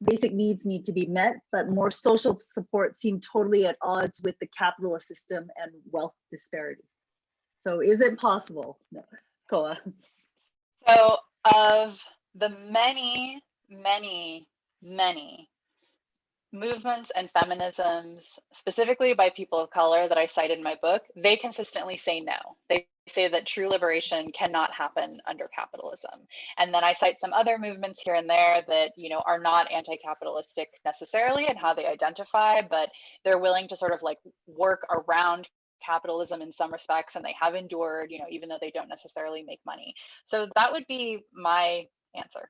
basic needs need to be met, but more social support seem totally at odds with the capitalist system and wealth disparity. So is it possible? No. Koa. So of the many, many, many movements and feminisms, specifically by people of color, that I cite in my book, they consistently say no. They say that true liberation cannot happen under capitalism. And then I cite some other movements here and there that are not anti-capitalistic necessarily in how they identify, but they're willing to sort of work around capitalism in some respects, and they have endured, even though they don't necessarily make money. So that would be my answer.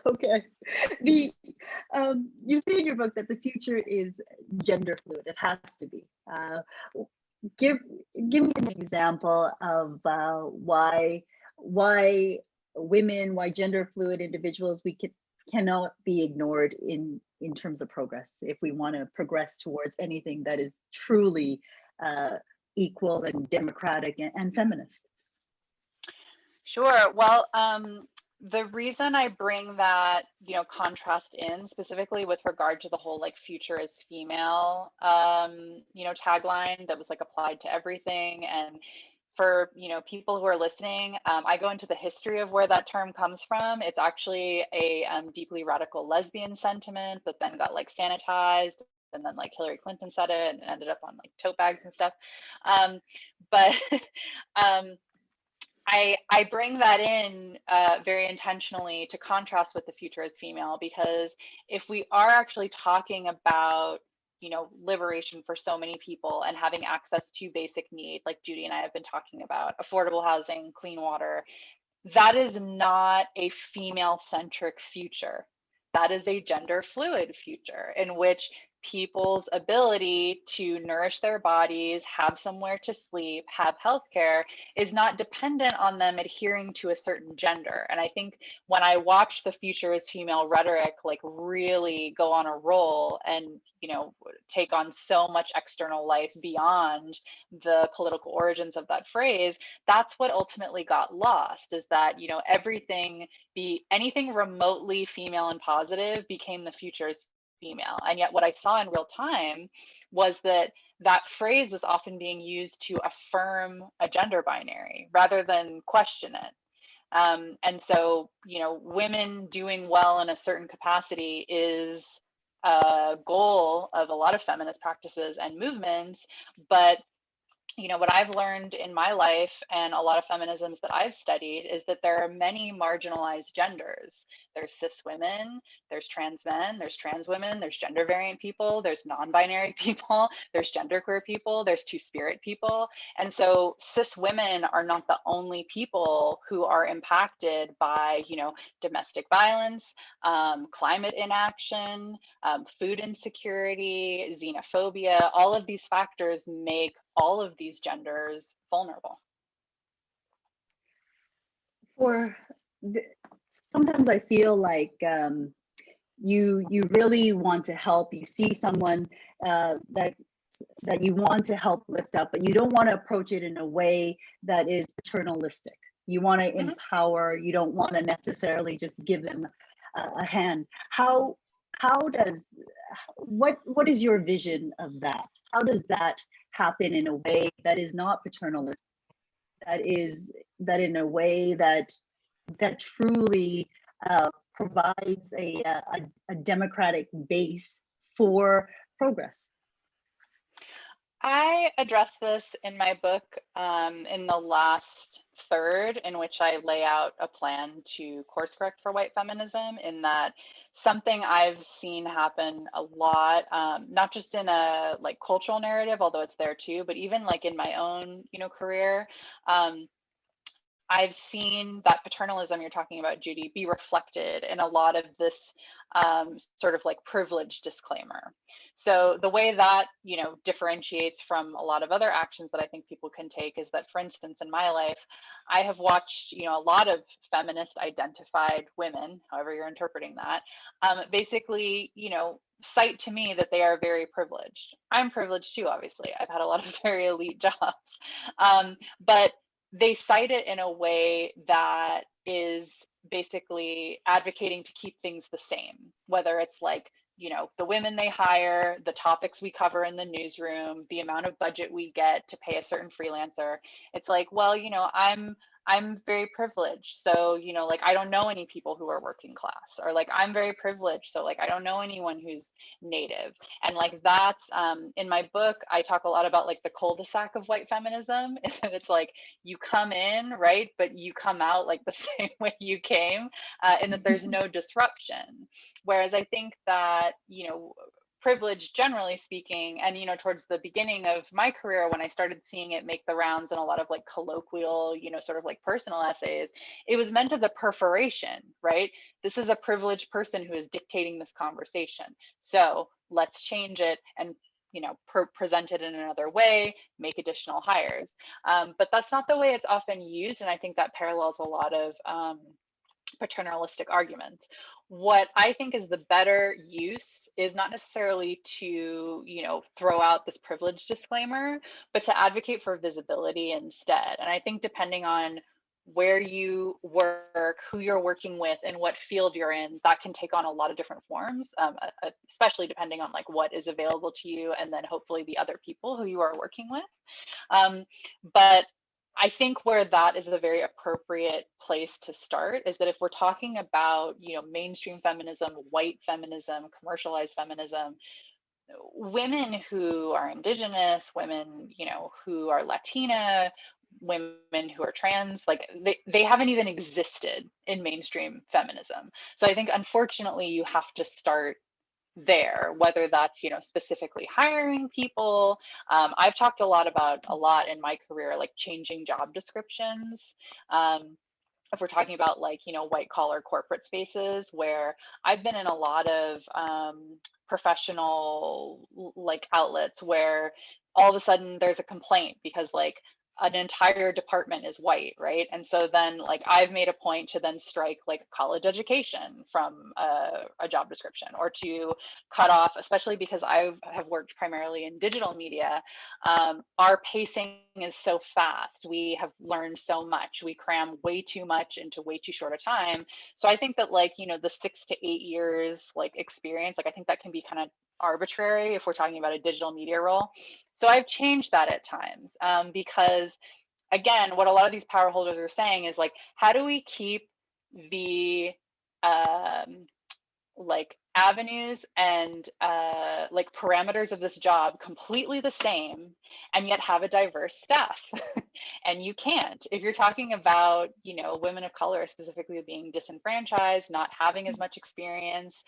Okay. You say in your book that the future is gender fluid. It has to be. Give me an example of why women, why gender fluid individuals cannot be ignored in terms of progress, if we want to progress towards anything that is truly equal and democratic and feminist. Sure. Well, The reason I bring that, contrast in specifically with regard to the whole like future is female, tagline that was like applied to everything. And for, people who are listening, I go into the history of where that term comes from. It's actually a deeply radical lesbian sentiment that then got like sanitized. And then like Hillary Clinton said it and ended up on like tote bags and stuff. But I bring that in very intentionally to contrast with the future as female, because if we are actually talking about, liberation for so many people and having access to basic need, like Judy and I have been talking about, affordable housing, clean water, that is not a female centric future. That is a gender fluid future in which people's ability to nourish their bodies, have somewhere to sleep, have healthcare is not dependent on them adhering to a certain gender. And I think when I watch the future as female rhetoric like really go on a roll and, take on so much external life beyond the political origins of that phrase, that's what ultimately got lost, is that, anything remotely female and positive became the future as female. And yet what I saw in real time was that that phrase was often being used to affirm a gender binary rather than question it. And so, women doing well in a certain capacity is a goal of a lot of feminist practices and movements. But what I've learned in my life and a lot of feminisms that I've studied is that there are many marginalized genders. There's cis women, there's trans men, there's trans women, there's gender variant people, there's non-binary people, there's genderqueer people, there's two-spirit people. And so cis women are not the only people who are impacted by, domestic violence, climate inaction, food insecurity, xenophobia. All of these factors make all of these genders vulnerable. Sometimes I feel like you really want to help. You see someone that you want to help lift up, but you don't want to approach it in a way that is paternalistic. You want to empower. You don't want to necessarily just give them a hand. What is your vision of that? How does that happen in a way that is not paternalistic? That in a way that truly provides a democratic base for progress? I address this in my book in the last third, in which I lay out a plan to course correct for white feminism, in that something I've seen happen a lot, not just in a like cultural narrative, although it's there too, but even like in my own, career. I've seen that paternalism you're talking about, Judy, be reflected in a lot of this sort of like privilege disclaimer. So the way that, differentiates from a lot of other actions that I think people can take is that, for instance, in my life, I have watched, a lot of feminist identified women, however you're interpreting that, basically, cite to me that they are very privileged. I'm privileged too, obviously. I've had a lot of very elite jobs. But they cite it in a way that is basically advocating to keep things the same, whether it's like, the women they hire, the topics we cover in the newsroom, the amount of budget we get to pay a certain freelancer. It's like, well, I'm very privileged. So, like, I don't know any people who are working class, or like, I'm very privileged. So like, I don't know anyone who's native. And like, that's in my book, I talk a lot about like the cul-de-sac of white feminism. And it's like, you come in, right? But you come out like the same way you came, and that there's no disruption. Whereas I think that, privilege, generally speaking, and towards the beginning of my career, when I started seeing it make the rounds in a lot of like colloquial, sort of like personal essays, it was meant as a perforation, right? This is a privileged person who is dictating this conversation, so let's change it and present it in another way, make additional hires. But that's not the way it's often used, and I think that parallels a lot of paternalistic arguments. What I think is the better use is not necessarily to, throw out this privilege disclaimer, but to advocate for visibility instead. And I think depending on where you work, who you're working with, and what field you're in, that can take on a lot of different forms, especially depending on like what is available to you, and then hopefully the other people who you are working with. But I think where that is a very appropriate place to start is that if we're talking about, mainstream feminism, white feminism, commercialized feminism, women who are indigenous, women, who are Latina, women who are trans, like they haven't even existed in mainstream feminism. So I think unfortunately you have to start there, whether that's, specifically hiring people. I've talked a lot in my career, like changing job descriptions. If we're talking about like, white collar corporate spaces, where I've been in a lot of professional like outlets where all of a sudden there's a complaint because like an entire department is white, right? And so then like I've made a point to then strike like college education from a job description, or to cut off, especially because I have worked primarily in digital media. Our pacing is so fast. We have learned so much. We cram way too much into way too short a time. So I think that like, the 6 to 8 years like experience, like I think that can be kind of arbitrary if we're talking about a digital media role. So I've changed that at times, because again, what a lot of these power holders are saying is like, how do we keep the like avenues and like parameters of this job completely the same, and yet have a diverse staff? And you can't, if you're talking about, women of color specifically being disenfranchised, not having as much experience,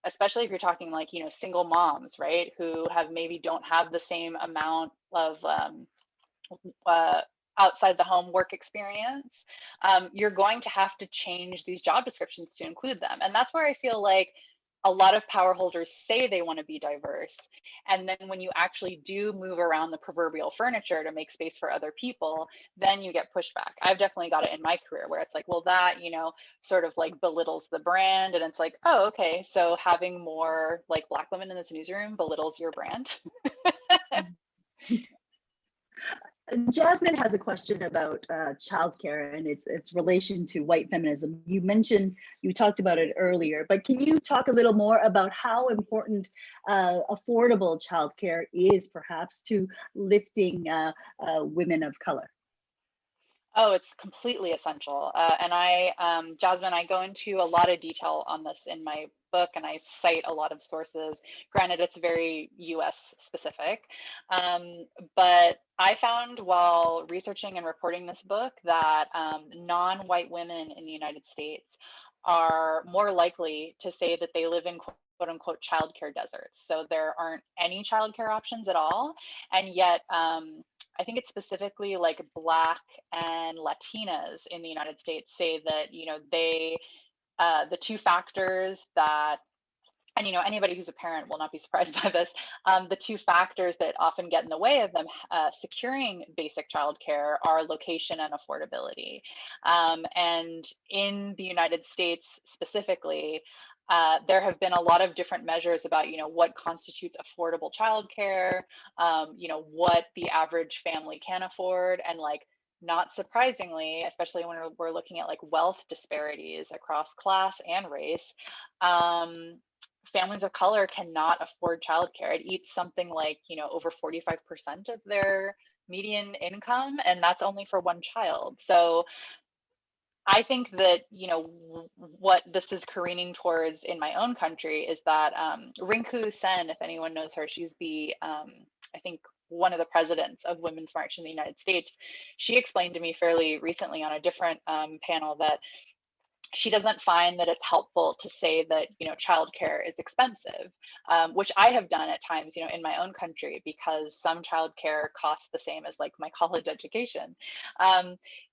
especially if you're talking like, single moms, right, who have maybe don't have the same amount of uh, outside the home work experience. You're going to have to change these job descriptions to include them. And that's where I feel like a lot of power holders say they want to be diverse. And then when you actually do move around the proverbial furniture to make space for other people, then you get pushback. I've definitely got it in my career where it's like, well, that, sort of like belittles the brand. And it's like, oh, okay, so having more like Black women in this newsroom belittles your brand. Jasmine has a question about childcare and its relation to white feminism. You talked about it earlier, but can you talk a little more about how important affordable childcare is, perhaps, to lifting women of color? Oh, it's completely essential. And Jasmine, I go into a lot of detail on this in my book, and I cite a lot of sources. Granted, it's very US specific. But I found while researching and reporting this book that non-white women in the United States are more likely to say that they live in quote unquote childcare deserts. So there aren't any childcare options at all. And yet, I think it's specifically like Black and Latinas in the United States say that, they, the two factors that, and anybody who's a parent will not be surprised by this, the two factors that often get in the way of them securing basic childcare are location and affordability. And in the United States specifically, there have been a lot of different measures about, what constitutes affordable childcare, what the average family can afford, and like, not surprisingly, especially when we're looking at like wealth disparities across class and race, families of color cannot afford childcare. It eats something like, over 45% of their median income, and that's only for one child. So I think that, what this is careening towards in my own country is that Rinku Sen, if anyone knows her, she's the, I think, one of the presidents of Women's March in the United States. She explained to me fairly recently on a different panel that she doesn't find that it's helpful to say that, childcare is expensive, which I have done at times, in my own country, because some childcare costs the same as like my college education.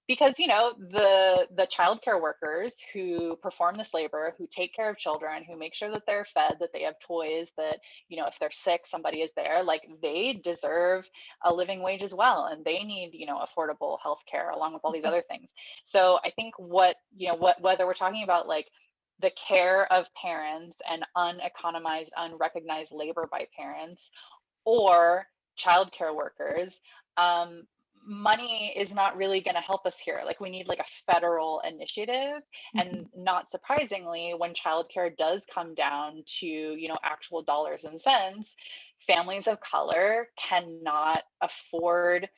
Because the childcare workers who perform this labor, who take care of children, who make sure that they're fed, that they have toys, that if they're sick, somebody is there, like they deserve a living wage as well, and they need affordable health care along with all these other things. So I think whether we're talking about like the care of parents and uneconomized, unrecognized labor by parents, or childcare workers, money is not really going to help us here. Like we need like a federal initiative. And not surprisingly, when childcare does come down to, actual dollars and cents, families of color cannot afford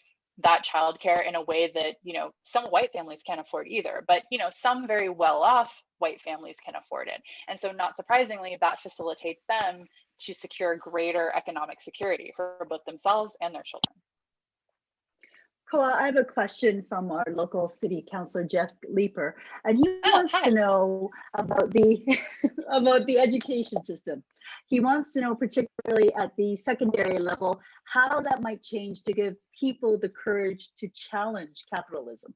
that childcare in a way that, some white families can't afford either. But, some very well off white families can afford it. And so not surprisingly, that facilitates them to secure greater economic security for both themselves and their children. Koa, I have a question from our local city councilor, Jeff Leeper, and he wants to Hi. know about the about the education system. He wants to know, particularly at the secondary level, how that might change to give people the courage to challenge capitalism.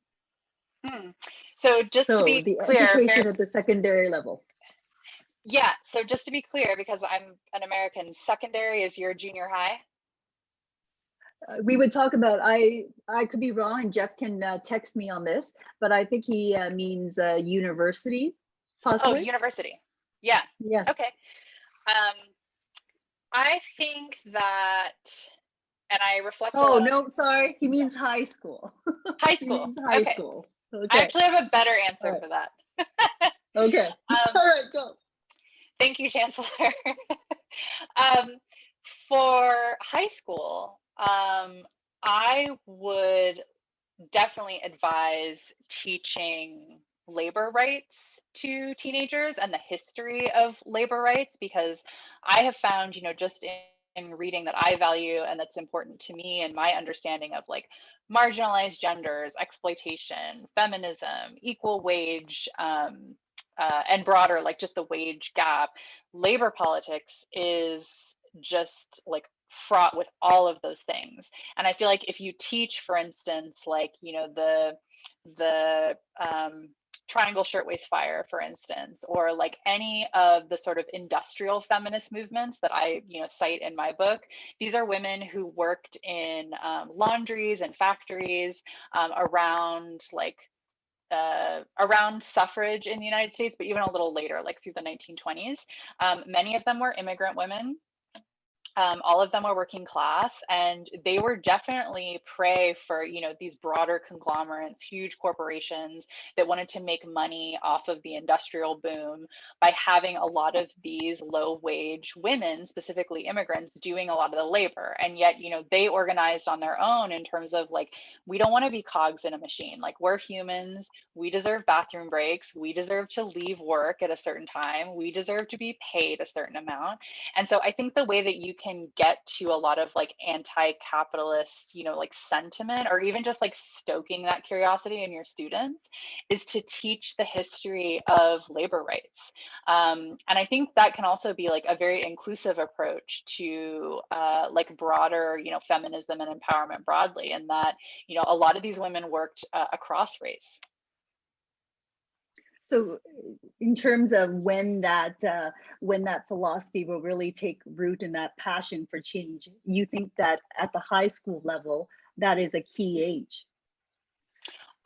So just to So be the clear, education at the secondary level. yeah, so just to be clear, because I'm an American, secondary is your junior high? We would talk about, I could be wrong, and Jeff can text me on this, but I think he means university, Oh, possibly. university. Yeah. Yes. Okay. I think that, and I reflect a Oh, lot on no, sorry. He means high school. high He school. means high Okay. school. I Okay. actually have a better answer All for that. Okay. All right, go. Thank you, Chancellor. For high school, I would definitely advise teaching labor rights to teenagers and the history of labor rights, because I have found, just in reading that I value and that's important to me and my understanding of like marginalized genders, exploitation, feminism, equal wage, and broader, like just the wage gap, labor politics is just like fraught with all of those things. And I feel like if you teach, for instance, like, the Triangle Shirtwaist Fire, for instance, or like any of the sort of industrial feminist movements that I, cite in my book, these are women who worked in laundries and factories around like around suffrage in the United States, but even a little later, like through the 1920s. Many of them were immigrant women. All of them were working class, and they were definitely prey for, these broader conglomerates, huge corporations that wanted to make money off of the industrial boom by having a lot of these low wage women, specifically immigrants, doing a lot of the labor. And yet, they organized on their own in terms of like, we don't want to be cogs in a machine. Like, we're humans. We deserve bathroom breaks. We deserve to leave work at a certain time. We deserve to be paid a certain amount. And so I think the way that you can get to a lot of like anti-capitalist, like sentiment, or even just like stoking that curiosity in your students, is to teach the history of labor rights. And I think that can also be like a very inclusive approach to like broader, feminism and empowerment broadly, and that, a lot of these women worked across race. So in terms of when that philosophy will really take root and that passion for change, you think that at the high school level, that is a key age?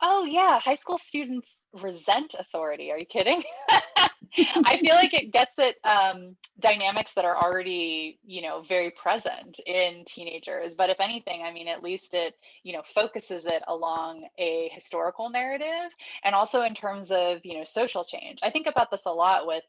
Oh yeah, high school students resent authority. Are you kidding? I feel like it gets at dynamics that are already, very present in teenagers. But if anything, I mean, at least it, focuses it along a historical narrative, and also in terms of, social change. I think about this a lot with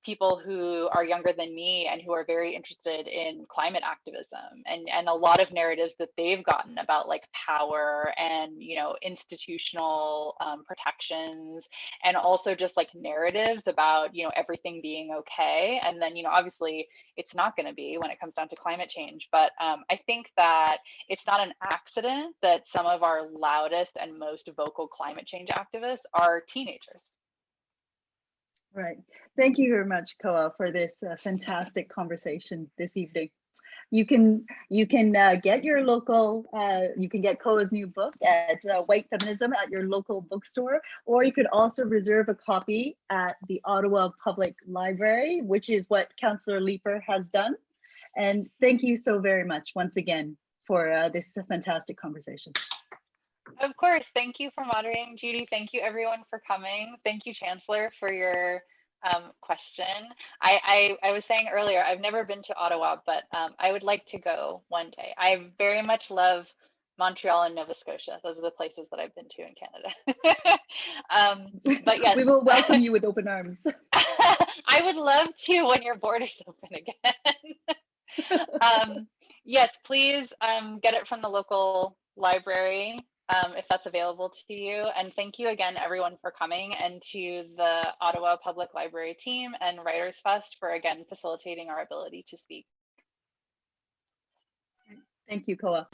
people who are younger than me and who are very interested in climate activism, and a lot of narratives that they've gotten about like power and, institutional protections, and also just like narratives about, everything being okay. And then, obviously it's not going to be when it comes down to climate change. But I think that it's not an accident that some of our loudest and most vocal climate change activists are teenagers. Right. Thank you very much, Koa, for this fantastic conversation this evening. You can get your local, you can get Koa's new book at White Feminism at your local bookstore, or you could also reserve a copy at the Ottawa Public Library, which is what Councillor Leeper has done. And thank you so very much once again for this fantastic conversation. Of course. Thank you for moderating, Judy. Thank you, everyone, for coming. Thank you, Chancellor, for your question. I was saying earlier, I've never been to Ottawa, but I would like to go one day. I very much love Montreal and Nova Scotia. Those are the places that I've been to in Canada. But yes, We will welcome you with open arms. I would love to when your borders open again. Yes, please get it from the local library if that's available to you. And thank you again, everyone, for coming, and to the Ottawa Public Library team and Writers Fest for again facilitating our ability to speak. Thank you, Koa.